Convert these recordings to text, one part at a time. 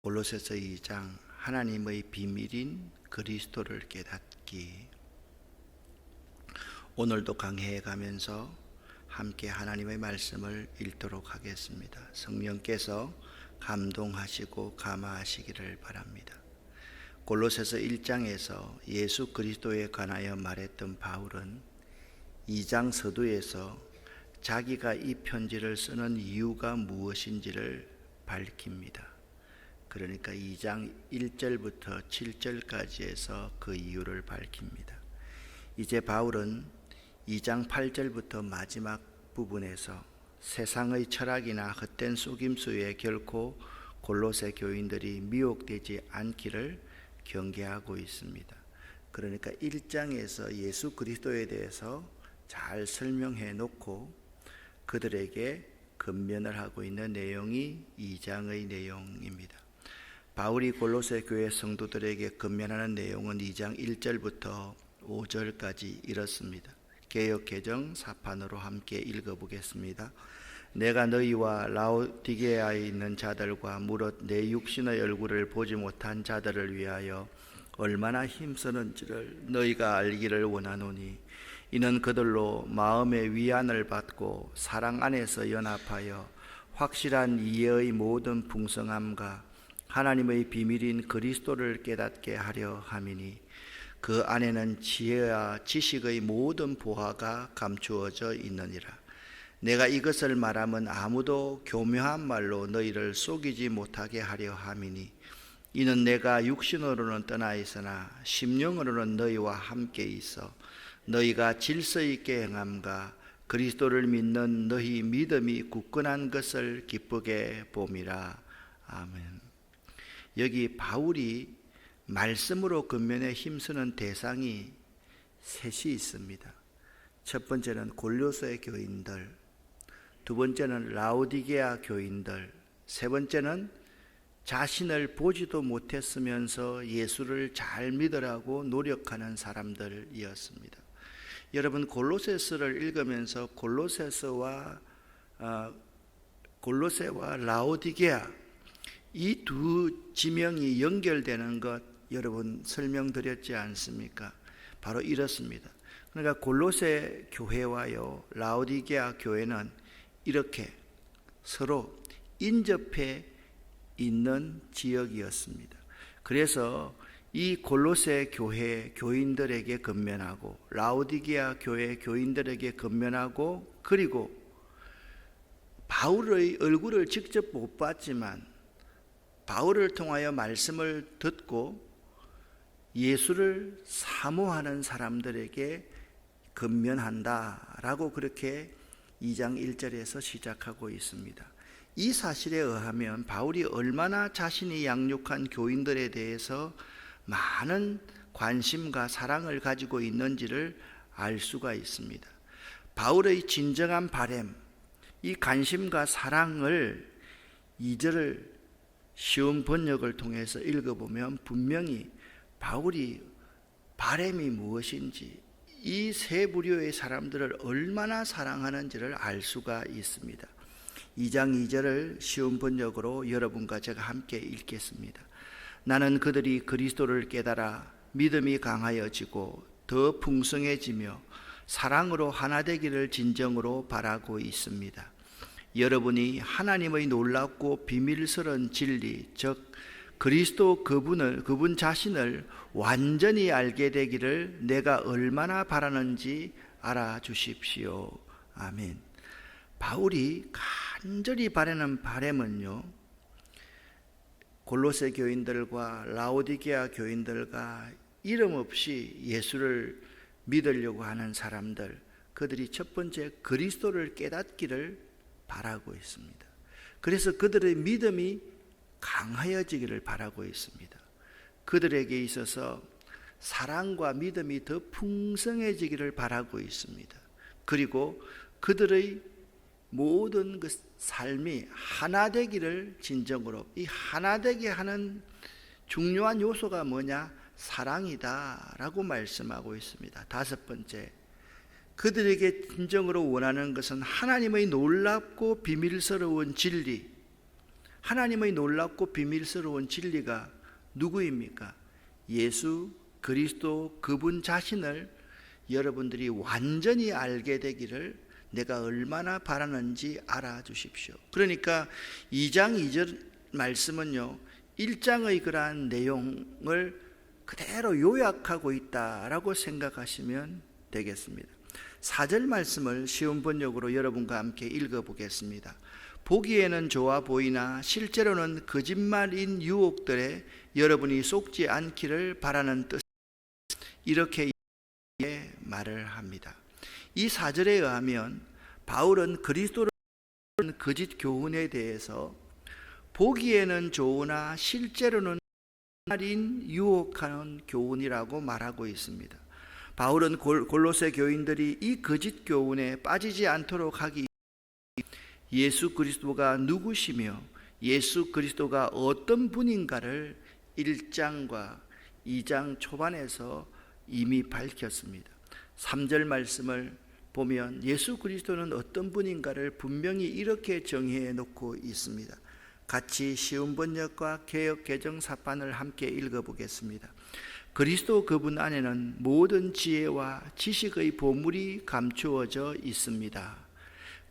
골로새서 2장 하나님의 비밀인 그리스도를 깨닫기. 오늘도 강해해 가면서 함께 하나님의 말씀을 읽도록 하겠습니다. 성령께서 감동하시고 감화하시기를 바랍니다. 골로새서 1장에서 예수 그리스도에 관하여 말했던 바울은 2장 서두에서 자기가 이 편지를 쓰는 이유가 무엇인지를 밝힙니다. 그러니까 2장 1절부터 7절까지에서 그 이유를 밝힙니다. 이제 바울은 2장 8절부터 마지막 부분에서 세상의 철학이나 헛된 속임수에 결코 골로새 교인들이 미혹되지 않기를 경계하고 있습니다. 그러니까 1장에서 예수 그리스도에 대해서 잘 설명해 놓고 그들에게 권면을 하고 있는 내용이 2장의 내용입니다. 바울이 골로새 교회 성도들에게 권면하는 내용은 2장 1절부터 5절까지 이렇습니다. 개역 개정 사판으로 함께 읽어보겠습니다. 내가 너희와 라오디게아에 있는 자들과 무릇 내 육신의 얼굴을 보지 못한 자들을 위하여 얼마나 힘쓰는지를 너희가 알기를 원하노니 이는 그들로 마음의 위안을 받고 사랑 안에서 연합하여 확실한 이해의 모든 풍성함과 하나님의 비밀인 그리스도를 깨닫게 하려 함이니 그 안에는 지혜와 지식의 모든 보화가 감추어져 있느니라. 내가 이것을 말하면 아무도 교묘한 말로 너희를 속이지 못하게 하려 함이니 이는 내가 육신으로는 떠나 있으나 심령으로는 너희와 함께 있어 너희가 질서 있게 행함과 그리스도를 믿는 너희 믿음이 굳건한 것을 기쁘게 봄이라. 아멘. 여기 바울이 말씀으로 권면에 힘쓰는 대상이 셋이 있습니다. 첫 번째는 골로새 교인들, 두 번째는 라오디게아 교인들, 세 번째는 자신을 보지도 못했으면서 예수를 잘 믿으라고 노력하는 사람들이었습니다. 여러분, 골로새서를 읽으면서 골로새와 라오디게아 이 두 지명이 연결되는 것 여러분 설명드렸지 않습니까? 바로 이렇습니다. 그러니까 골로새 교회와요 라오디게아 교회는 이렇게 서로 인접해 있는 지역이었습니다. 그래서 이 골로새 교회 교인들에게 권면하고 라오디게아 교회 교인들에게 권면하고 그리고 바울의 얼굴을 직접 못 봤지만 바울을 통하여 말씀을 듣고 예수를 사모하는 사람들에게 권면한다라고 그렇게 2장 1절에서 시작하고 있습니다. 이 사실에 의하면 바울이 얼마나 자신이 양육한 교인들에 대해서 많은 관심과 사랑을 가지고 있는지를 알 수가 있습니다. 바울의 진정한 바람, 이 관심과 사랑을 2절을 쉬운 번역을 통해서 읽어보면 분명히 바울이 바람이 무엇인지 이 세 부류의 사람들을 얼마나 사랑하는지를 알 수가 있습니다. 2장 2절을 쉬운 번역으로 여러분과 제가 함께 읽겠습니다. 나는 그들이 그리스도를 깨달아 믿음이 강하여지고 더 풍성해지며 사랑으로 하나 되기를 진정으로 바라고 있습니다. 여러분이 하나님의 놀랍고 비밀스러운 진리, 즉 그리스도 그분 자신을 완전히 알게 되기를 내가 얼마나 바라는지 알아주십시오. 아멘. 바울이 간절히 바라는 바람은요, 골로새 교인들과 라오디게아 교인들과 이름 없이 예수를 믿으려고 하는 사람들, 그들이 첫 번째 그리스도를 깨닫기를 바라고 있습니다. 그래서 그들의 믿음이 강하여지기를 바라고 있습니다. 그들에게 있어서 사랑과 믿음이 더 풍성해지기를 바라고 있습니다. 그리고 그들의 모든 그 삶이 하나 되기를 진정으로, 이 하나 되게 하는 중요한 요소가 뭐냐? 사랑이다라고 말씀하고 있습니다. 다섯 번째, 그들에게 진정으로 원하는 것은 하나님의 놀랍고 비밀스러운 진리, 하나님의 놀랍고 비밀스러운 진리가 누구입니까? 예수 그리스도 그분 자신을 여러분들이 완전히 알게 되기를 내가 얼마나 바라는지 알아주십시오. 그러니까 2장 2절 말씀은요, 1장의 그러한 내용을 그대로 요약하고 있다라고 생각하시면 되겠습니다. 4절 말씀을 쉬운 번역으로 여러분과 함께 읽어보겠습니다. 보기에는 좋아 보이나 실제로는 거짓말인 유혹들에 여러분이 속지 않기를 바라는 뜻, 이렇게 말을 합니다. 이 4절에 의하면 바울은 그리스도를 거짓 교훈에 대해서 보기에는 좋으나 실제로는 거짓말인 유혹하는 교훈이라고 말하고 있습니다. 바울은 골로새 교인들이 이 거짓 교훈에 빠지지 않도록 하기 위해 예수 그리스도가 누구시며 예수 그리스도가 어떤 분인가를 1장과 2장 초반에서 이미 밝혔습니다. 3절 말씀을 보면 예수 그리스도는 어떤 분인가를 분명히 이렇게 정의해 놓고 있습니다. 같이 쉬운 번역과 개역 개정사판을 함께 읽어보겠습니다. 그리스도 그분 안에는 모든 지혜와 지식의 보물이 감추어져 있습니다.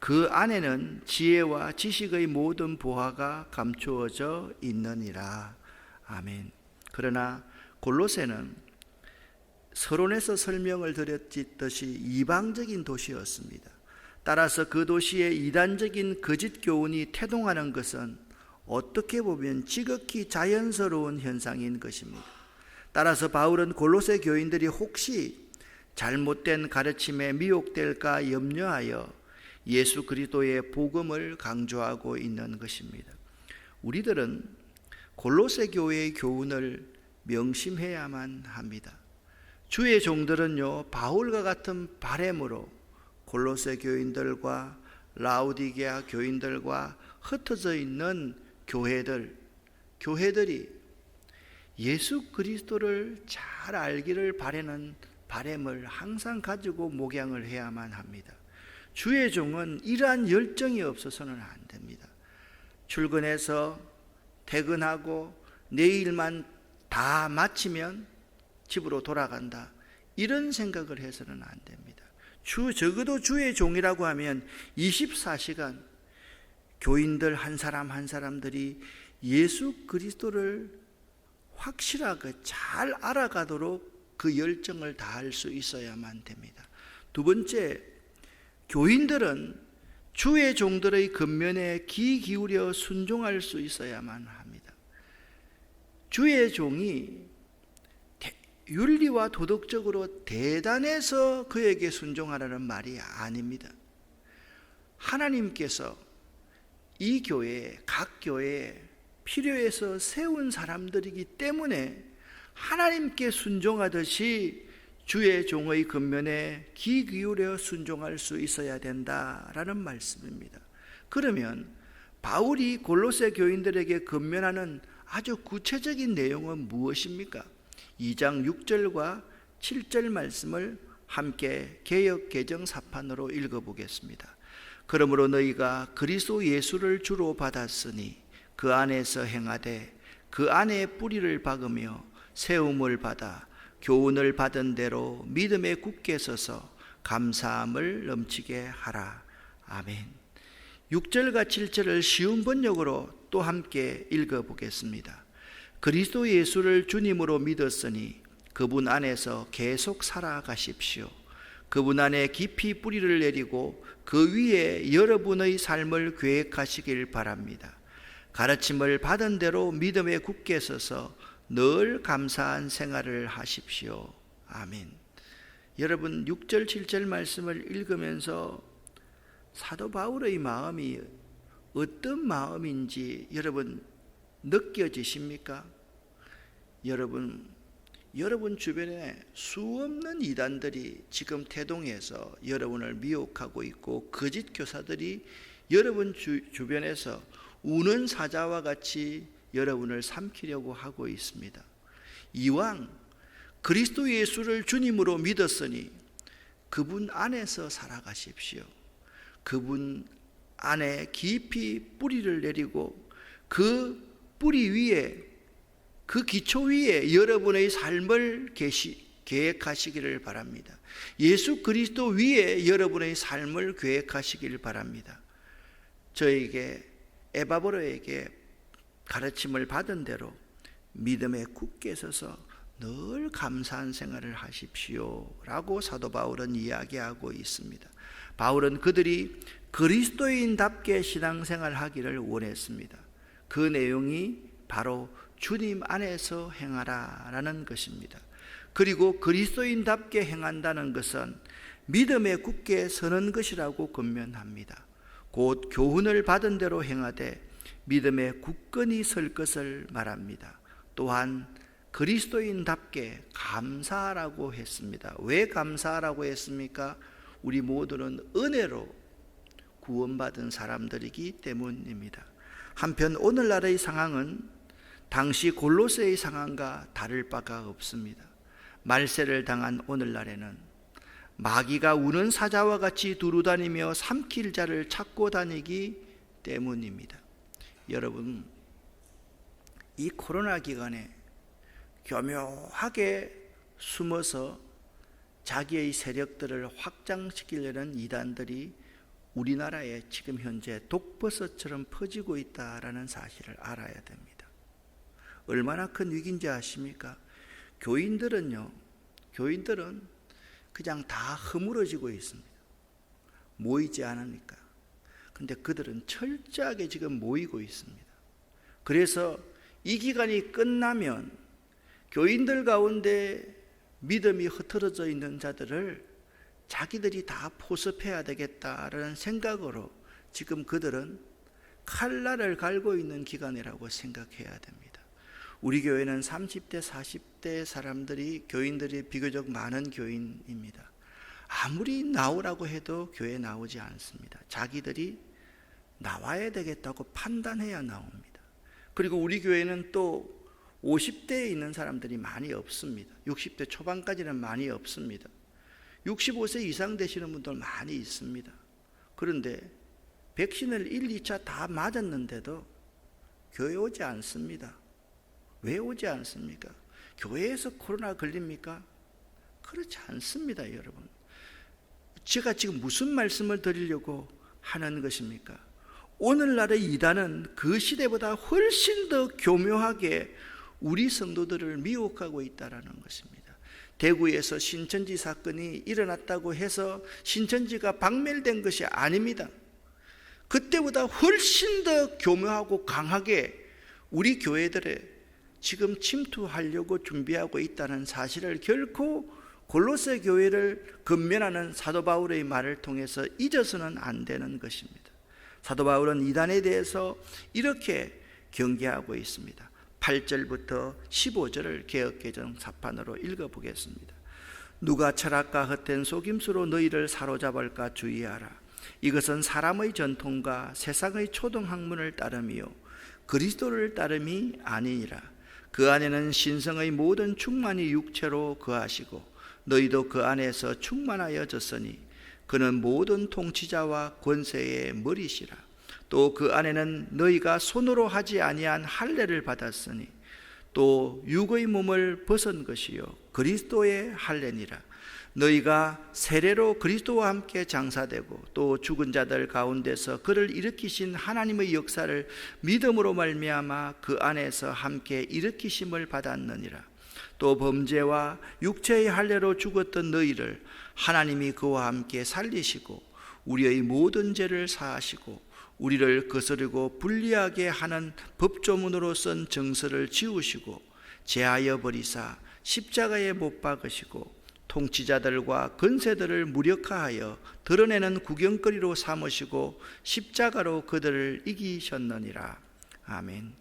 그 안에는 지혜와 지식의 모든 보화가 감추어져 있느니라. 아멘. 그러나 골로새는 서론에서 설명을 드렸듯이 이방적인 도시였습니다. 따라서 그 도시에 이단적인 거짓 교훈이 태동하는 것은 어떻게 보면 지극히 자연스러운 현상인 것입니다. 따라서 바울은 골로새 교인들이 혹시 잘못된 가르침에 미혹될까 염려하여 예수 그리스도의 복음을 강조하고 있는 것입니다. 우리들은 골로새 교회의 교훈을 명심해야만 합니다. 주의 종들은요, 바울과 같은 바램으로 골로새 교인들과 라오디게아 교인들과 흩어져 있는 교회들이 예수 그리스도를 잘 알기를 바라는 바램을 항상 가지고 목양을 해야만 합니다. 주의 종은 이러한 열정이 없어서는 안 됩니다. 출근해서 퇴근하고 내일만 다 마치면 집으로 돌아간다, 이런 생각을 해서는 안 됩니다. 적어도 주의 종이라고 하면 24시간 교인들 한 사람 한 사람들이 예수 그리스도를 확실하게 잘 알아가도록 그 열정을 다할 수 있어야만 됩니다. 두 번째, 교인들은 주의 종들의 권면에 귀 기울여 순종할 수 있어야만 합니다. 주의 종이 윤리와 도덕적으로 대단해서 그에게 순종하라는 말이 아닙니다. 하나님께서 이 교회에, 각 교회에 필요해서 세운 사람들이기 때문에 하나님께 순종하듯이 주의 종의 권면에 귀 기울여 순종할 수 있어야 된다라는 말씀입니다. 그러면 바울이 골로새 교인들에게 권면하는 아주 구체적인 내용은 무엇입니까? 2장 6절과 7절 말씀을 함께 개역 개정사판으로 읽어보겠습니다. 그러므로 너희가 그리스도 예수를 주로 받았으니 그 안에서 행하되 그 안에 뿌리를 박으며 세움을 받아 교훈을 받은 대로 믿음에 굳게 서서 감사함을 넘치게 하라. 아멘. 6절과 7절을 쉬운 번역으로 또 함께 읽어보겠습니다. 그리스도 예수를 주님으로 믿었으니 그분 안에서 계속 살아가십시오. 그분 안에 깊이 뿌리를 내리고 그 위에 여러분의 삶을 계획하시길 바랍니다. 가르침을 받은 대로 믿음에 굳게 서서 늘 감사한 생활을 하십시오. 아멘. 여러분 6절 7절 말씀을 읽으면서 사도 바울의 마음이 어떤 마음인지 여러분 느껴지십니까? 여러분 주변에 수없는 이단들이 지금 태동해서 여러분을 미혹하고 있고 거짓 교사들이 여러분 주변에서 우는 사자와 같이 여러분을 삼키려고 하고 있습니다. 이왕 그리스도 예수를 주님으로 믿었으니 그분 안에서 살아가십시오. 그분 안에 깊이 뿌리를 내리고 그 뿌리 위에, 그 기초 위에 여러분의 삶을 계획하시기를 바랍니다. 예수 그리스도 위에 여러분의 삶을 계획하시기를 바랍니다. 저에게, 에바브로에게 가르침을 받은 대로 믿음에 굳게 서서 늘 감사한 생활을 하십시오 라고 사도 바울은 이야기하고 있습니다. 바울은 그들이 그리스도인답게 신앙생활 하기를 원했습니다. 그 내용이 바로 주님 안에서 행하라 라는 것입니다. 그리고 그리스도인답게 행한다는 것은 믿음에 굳게 서는 것이라고 권면합니다. 곧 교훈을 받은 대로 행하되 믿음에 굳건히 설 것을 말합니다. 또한 그리스도인답게 감사하라고 했습니다. 왜 감사하라고 했습니까? 우리 모두는 은혜로 구원받은 사람들이기 때문입니다. 한편 오늘날의 상황은 당시 골로새의 상황과 다를 바가 없습니다. 말세를 당한 오늘날에는 마귀가 우는 사자와 같이 두루다니며 삼킬 자를 찾고 다니기 때문입니다. 여러분, 이 코로나 기간에 교묘하게 숨어서 자기의 세력들을 확장시키려는 이단들이 우리나라에 지금 현재 독버섯처럼 퍼지고 있다는 사실을 알아야 됩니다. 얼마나 큰 위기인지 아십니까? 교인들은 그냥 다 허물어지고 있습니다. 모이지 않으니까. 근데 그들은 철저하게 지금 모이고 있습니다. 그래서 이 기간이 끝나면 교인들 가운데 믿음이 흐트러져 있는 자들을 자기들이 다 포섭해야 되겠다라는 생각으로 지금 그들은 칼날을 갈고 있는 기간이라고 생각해야 됩니다. 우리 교회는 30대, 40대 사람들이, 교인들이 비교적 많은 교인입니다. 아무리 나오라고 해도 교회에 나오지 않습니다. 자기들이 나와야 되겠다고 판단해야 나옵니다. 그리고 우리 교회는 또 50대에 있는 사람들이 많이 없습니다. 60대 초반까지는 많이 없습니다. 65세 이상 되시는 분들 많이 있습니다. 그런데 백신을 1, 2차 다 맞았는데도 교회 오지 않습니다. 왜 오지 않습니까? 교회에서 코로나 걸립니까? 그렇지 않습니다, 여러분. 제가 지금 무슨 말씀을 드리려고 하는 것입니까? 오늘날의 이단은 그 시대보다 훨씬 더 교묘하게 우리 성도들을 미혹하고 있다는 것입니다. 대구에서 신천지 사건이 일어났다고 해서 신천지가 박멸된 것이 아닙니다. 그때보다 훨씬 더 교묘하고 강하게 우리 교회들에 지금 침투하려고 준비하고 있다는 사실을 결코 골로새 교회를 권면하는 사도 바울의 말을 통해서 잊어서는 안 되는 것입니다. 사도 바울은 이단에 대해서 이렇게 경계하고 있습니다. 8절부터 15절을 개역개정 사판으로 읽어보겠습니다. 누가 철학과 헛된 속임수로 너희를 사로잡을까 주의하라. 이것은 사람의 전통과 세상의 초등학문을 따름이요 그리스도를 따름이 아니니라. 그 안에는 신성의 모든 충만이 육체로 거하시고 너희도 그 안에서 충만하여졌으니 그는 모든 통치자와 권세의 머리시라. 또 그 안에는 너희가 손으로 하지 아니한 할례를 받았으니 또 육의 몸을 벗은 것이요 그리스도의 할례니라. 너희가 세례로 그리스도와 함께 장사되고 또 죽은 자들 가운데서 그를 일으키신 하나님의 역사를 믿음으로 말미암아 그 안에서 함께 일으키심을 받았느니라. 또 범죄와 육체의 할례로 죽었던 너희를 하나님이 그와 함께 살리시고 우리의 모든 죄를 사하시고 우리를 거스르고 불리하게 하는 법조문으로 쓴 정서를 지우시고 제하여 버리사 십자가에 못 박으시고 통치자들과 권세들을 무력화하여 드러내는 구경거리로 삼으시고 십자가로 그들을 이기셨느니라. 아멘.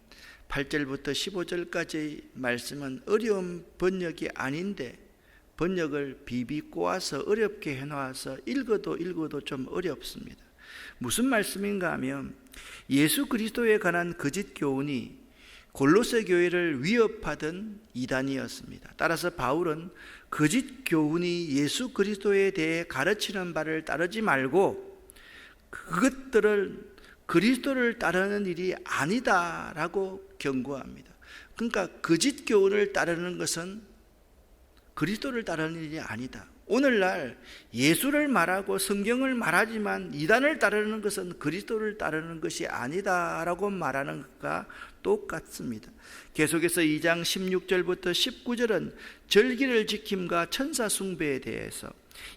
8절부터 15절까지 말씀은 어려운 번역이 아닌데 번역을 비비 꼬아서 어렵게 해놓아서 읽어도 좀 어렵습니다. 무슨 말씀인가 하면 예수 그리스도에 관한 거짓 교훈이 골로새 교회를 위협하던 이단이었습니다. 따라서 바울은 거짓 교훈이 예수 그리스도에 대해 가르치는 바를 따르지 말고 그것들을 그리스도를 따르는 일이 아니다라고 경고합니다. 그러니까 거짓 교훈을 따르는 것은 그리스도를 따르는 일이 아니다. 오늘날 예수를 말하고 성경을 말하지만 이단을 따르는 것은 그리스도를 따르는 것이 아니다라고 말하는 것과 똑같습니다. 계속해서 2장 16절부터 19절은 절기를 지킴과 천사 숭배에 대해서,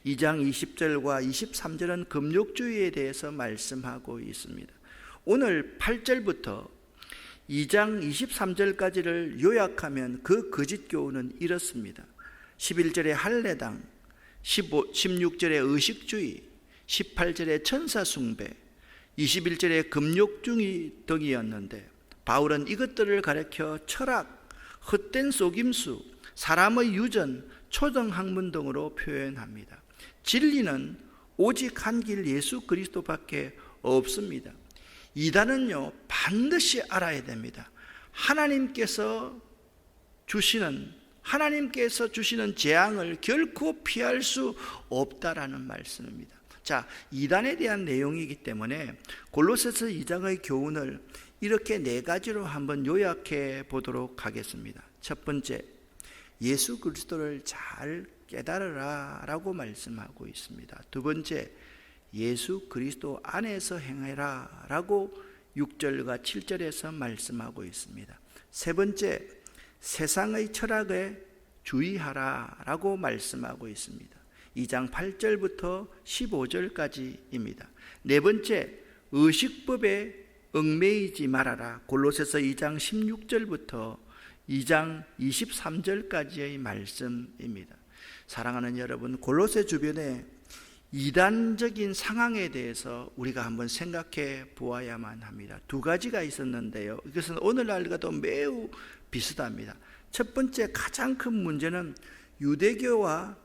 2장 20절과 23절은 금욕주의에 대해서 말씀하고 있습니다. 오늘 8절부터 2장 23절까지를 요약하면 그 거짓 교훈은 이렇습니다. 11절에 할례당, 16절에 의식주의, 18절에 천사 숭배, 21절에 금욕주의 등이었는데, 바울은 이것들을 가리켜 철학, 헛된 속임수, 사람의 유전, 초등학문 등으로 표현합니다. 진리는 오직 한 길 예수 그리스도밖에 없습니다. 이단은요, 반드시 알아야 됩니다. 하나님께서 주시는 재앙을 결코 피할 수 없다라는 말씀입니다. 자, 이단에 대한 내용이기 때문에 골로새서 2장의 교훈을 이렇게 4가지로 한번 요약해 보도록 하겠습니다. 첫 번째, 예수 그리스도를 잘 깨달으라 라고 말씀하고 있습니다. 두 번째, 예수 그리스도 안에서 행해라 라고 6절과 7절에서 말씀하고 있습니다. 세 번째, 세상의 철학에 주의하라 라고 말씀하고 있습니다. 2장 8절부터 15절까지입니다. 네 번째, 의식법에 얽매이지 말아라. 골로새서 2장 16절부터 2장 23절까지의 말씀입니다. 사랑하는 여러분, 골로새 주변에 이단적인 상황에 대해서 우리가 한번 생각해 보아야만 합니다. 2가지가 있었는데요, 이것은 오늘날과도 매우 비슷합니다. 첫 번째 가장 큰 문제는 유대교와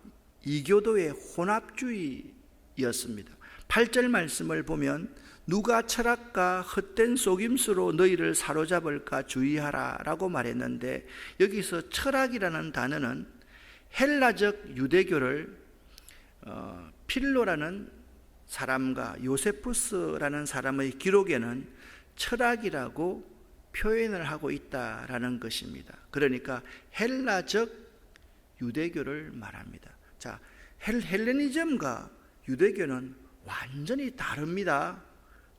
이교도의 혼합주의였습니다. 8절 말씀을 보면 누가 철학과 헛된 속임수로 너희를 사로잡을까 주의하라 라고 말했는데, 여기서 철학이라는 단어는 헬라적 유대교를 필로라는 사람과 요세푸스라는 사람의 기록에는 철학이라고 표현을 하고 있다라는 것입니다. 그러니까 헬라적 유대교를 말합니다. 자, 헬레니즘과 유대교는 완전히 다릅니다.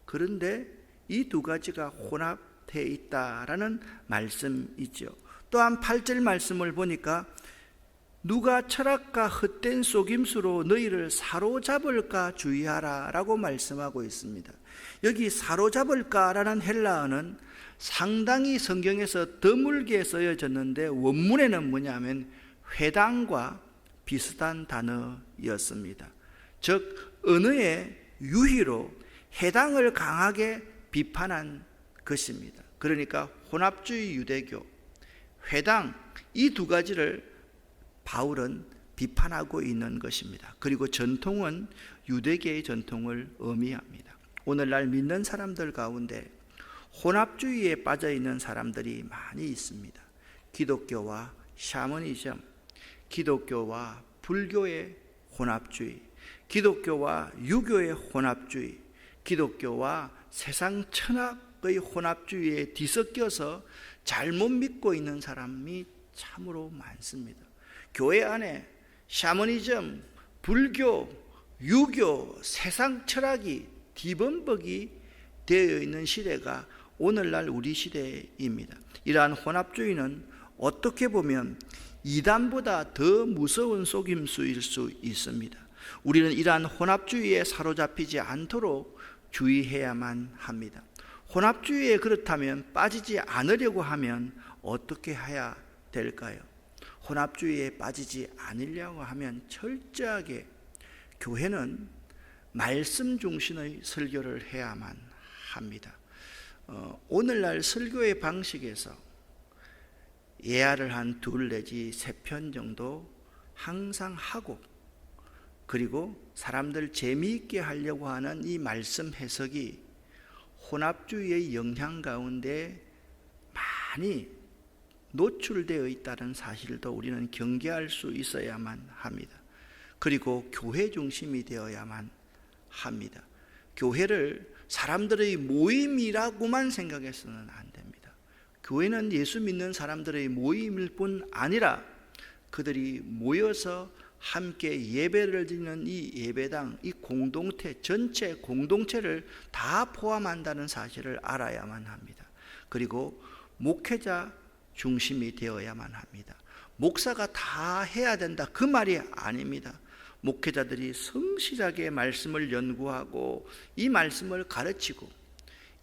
그런데 이 2가지가 혼합되어 있다라는 말씀이죠. 또한 8절 말씀을 보니까 누가 철학과 헛된 속임수로 너희를 사로잡을까 주의하라 라고 말씀하고 있습니다. 여기 사로잡을까라는 헬라어는 상당히 성경에서 드물게 쓰여졌는데, 원문에는 뭐냐면 회당과 비슷한 단어였습니다. 즉 언어의 유희로 해당을 강하게 비판한 것입니다. 그러니까 혼합주의 유대교, 회당, 이 2가지를 바울은 비판하고 있는 것입니다. 그리고 전통은 유대계의 전통을 의미합니다. 오늘날 믿는 사람들 가운데 혼합주의에 빠져 있는 사람들이 많이 있습니다. 기독교와 샤머니즘, 기독교와 불교의 혼합주의, 기독교와 유교의 혼합주의, 기독교와 세상 철학의 혼합주의에 뒤섞여서 잘못 믿고 있는 사람이 참으로 많습니다. 교회 안에 샤머니즘, 불교, 유교, 세상 철학이 뒤범벅이 되어 있는 시대가 오늘날 우리 시대입니다. 이러한 혼합주의는 어떻게 보면 이단보다 더 무서운 속임수일 수 있습니다. 우리는 이러한 혼합주의에 사로잡히지 않도록 주의해야만 합니다. 혼합주의에 그렇다면 빠지지 않으려고 하면 어떻게 해야 될까요? 혼합주의에 빠지지 않으려고 하면 철저하게 교회는 말씀 중심의 설교를 해야만 합니다. 오늘날 설교의 방식에서 예화를 한 2 내지 3편 정도 항상 하고, 그리고 사람들 재미있게 하려고 하는 이 말씀 해석이 혼합주의의 영향 가운데 많이 노출되어 있다는 사실도 우리는 경계할 수 있어야만 합니다. 그리고 교회 중심이 되어야만 합니다. 교회를 사람들의 모임이라고만 생각해서는 안 됩니다. 교회는 예수 믿는 사람들의 모임일 뿐 아니라 그들이 모여서 함께 예배를 드리는 이 예배당, 이 공동체, 전체 공동체를 다 포함한다는 사실을 알아야만 합니다. 그리고 목회자 중심이 되어야만 합니다. 목사가 다 해야 된다, 그 말이 아닙니다. 목회자들이 성실하게 말씀을 연구하고 이 말씀을 가르치고,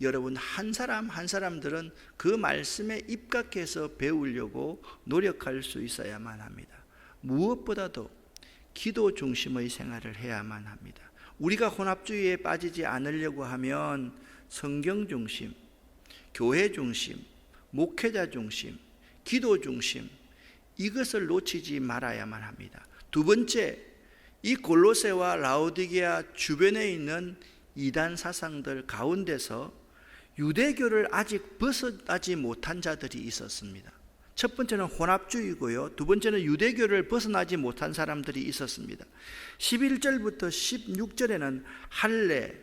여러분 한 사람 한 사람들은 그 말씀에 입각해서 배우려고 노력할 수 있어야만 합니다. 무엇보다도 기도 중심의 생활을 해야만 합니다. 우리가 혼합주의에 빠지지 않으려고 하면 성경 중심, 교회 중심, 목회자 중심, 기도 중심, 이것을 놓치지 말아야만 합니다. 두 번째, 이 골로새와 라오디게아 주변에 있는 이단 사상들 가운데서 유대교를 아직 벗어나지 못한 자들이 있었습니다. 첫 번째는 혼합주의고요, 두 번째는 유대교를 벗어나지 못한 사람들이 있었습니다. 11절부터 16절에는 할례,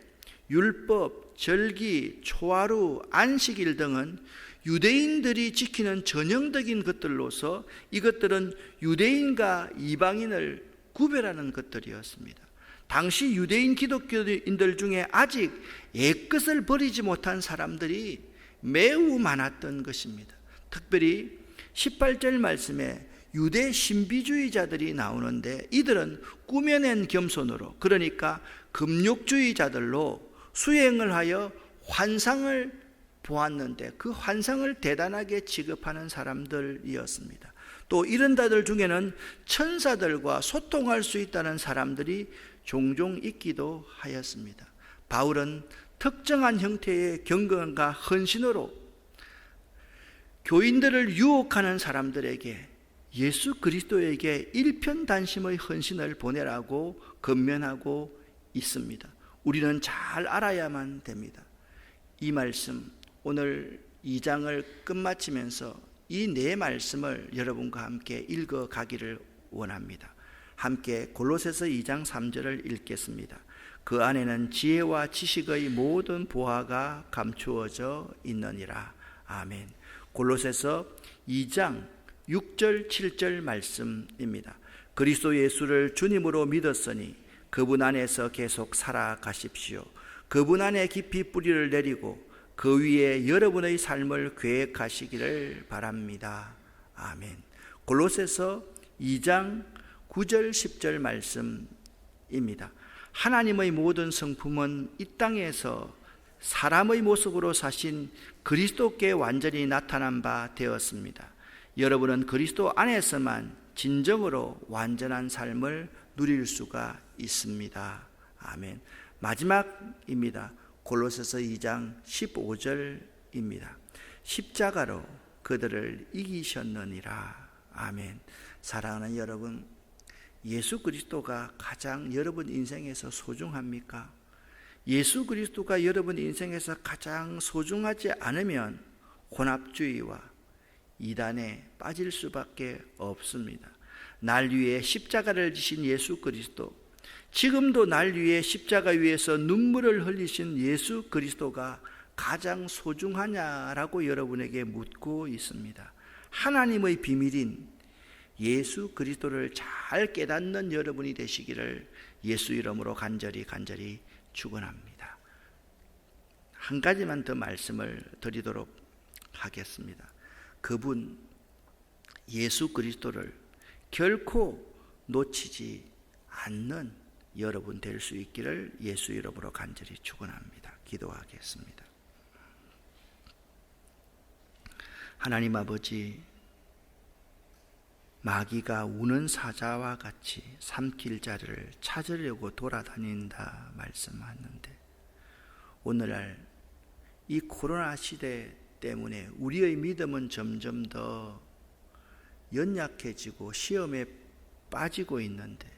율법, 절기, 초하루, 안식일 등은 유대인들이 지키는 전형적인 것들로서 이것들은 유대인과 이방인을 구별하는 것들이었습니다. 당시 유대인 기독교인들 중에 아직 옛것을 버리지 못한 사람들이 매우 많았던 것입니다. 특별히 18절 말씀에 유대 신비주의자들이 나오는데, 이들은 꾸며낸 겸손으로, 그러니까 금욕주의자들로 수행을 하여 환상을 보았는데 그 환상을 대단하게 취급하는 사람들이었습니다. 또 이런 자들 중에는 천사들과 소통할 수 있다는 사람들이 종종 있기도 하였습니다. 바울은 특정한 형태의 경건과 헌신으로 교인들을 유혹하는 사람들에게 예수 그리스도에게 일편단심의 헌신을 보내라고 권면하고 있습니다. 우리는 잘 알아야만 됩니다. 이 말씀, 오늘 2장을 끝마치면서 이 네 말씀을 여러분과 함께 읽어가기를 원합니다. 함께 골로새서 2장 3절을 읽겠습니다. 그 안에는 지혜와 지식의 모든 보화가 감추어져 있느니라. 아멘. 골로새서 2장 6절 7절 말씀입니다. 그리스도 예수를 주님으로 믿었으니 그분 안에서 계속 살아가십시오. 그분 안에 깊이 뿌리를 내리고 그 위에 여러분의 삶을 계획하시기를 바랍니다. 아멘. 골로새서 2장 9절 10절 말씀입니다. 하나님의 모든 성품은 이 땅에서 사람의 모습으로 사신 그리스도께 완전히 나타난 바 되었습니다. 여러분은 그리스도 안에서만 진정으로 완전한 삶을 누릴 수가 있습니다. 아멘. 마지막입니다. 골로새서 2장 15절입니다. 십자가로 그들을 이기셨느니라. 아멘. 사랑하는 여러분, 예수 그리스도가 가장 여러분 인생에서 소중합니까? 예수 그리스도가 여러분 인생에서 가장 소중하지 않으면 혼합주의와 이단에 빠질 수밖에 없습니다. 날 위해 십자가를 지신 예수 그리스도, 지금도 날 위해 십자가 위에서 눈물을 흘리신 예수 그리스도가 가장 소중하냐라고 여러분에게 묻고 있습니다. 하나님의 비밀인 예수 그리스도를 잘 깨닫는 여러분이 되시기를 예수 이름으로 간절히 축원합니다. 한 가지만 더 말씀을 드리도록 하겠습니다. 그분 예수 그리스도를 결코 놓치지 않는 여러분 될 수 있기를 예수 이름으로 간절히 축원합니다. 기도하겠습니다. 하나님 아버지, 마귀가 우는 사자와 같이 삼킬 자를 찾으려고 돌아다닌다 말씀하는데, 오늘날 이 코로나 시대 때문에 우리의 믿음은 점점 더 연약해지고 시험에 빠지고 있는데,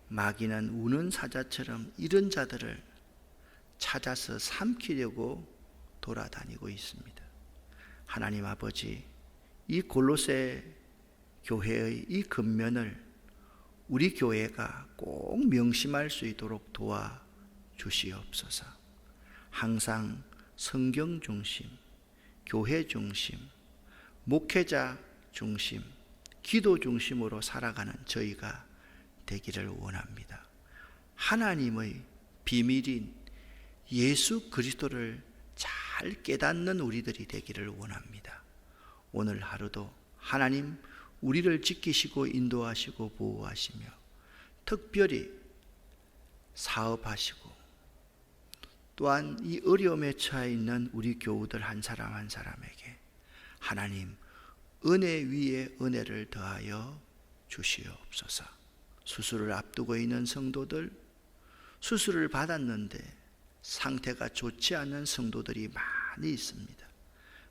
마귀는 우는 사자처럼 이런 자들을 찾아서 삼키려고 돌아다니고 있습니다. 하나님 아버지, 이 골로새 교회의 이 근면을 우리 교회가 꼭 명심할 수 있도록 도와주시옵소서. 항상 성경 중심, 교회 중심, 목회자 중심, 기도 중심으로 살아가는 저희가 되기를 원합니다. 하나님의 비밀인 예수 그리스도를 잘 깨닫는 우리들이 되기를 원합니다. 오늘 하루도 하나님 우리를 지키시고 인도하시고 보호하시며 특별히 사업하시고 또한 이 어려움에 처해 있는 우리 교우들 한 사람 한 사람에게 하나님 은혜 위에 은혜를 더하여 주시옵소서. 수술을 앞두고 있는 성도들, 수술을 받았는데 상태가 좋지 않은 성도들이 많이 있습니다.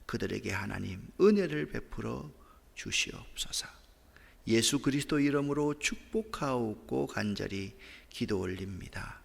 그들에게 하나님 은혜를 베풀어 주시옵소서. 예수 그리스도 이름으로 축복하옵고 간절히 기도 올립니다.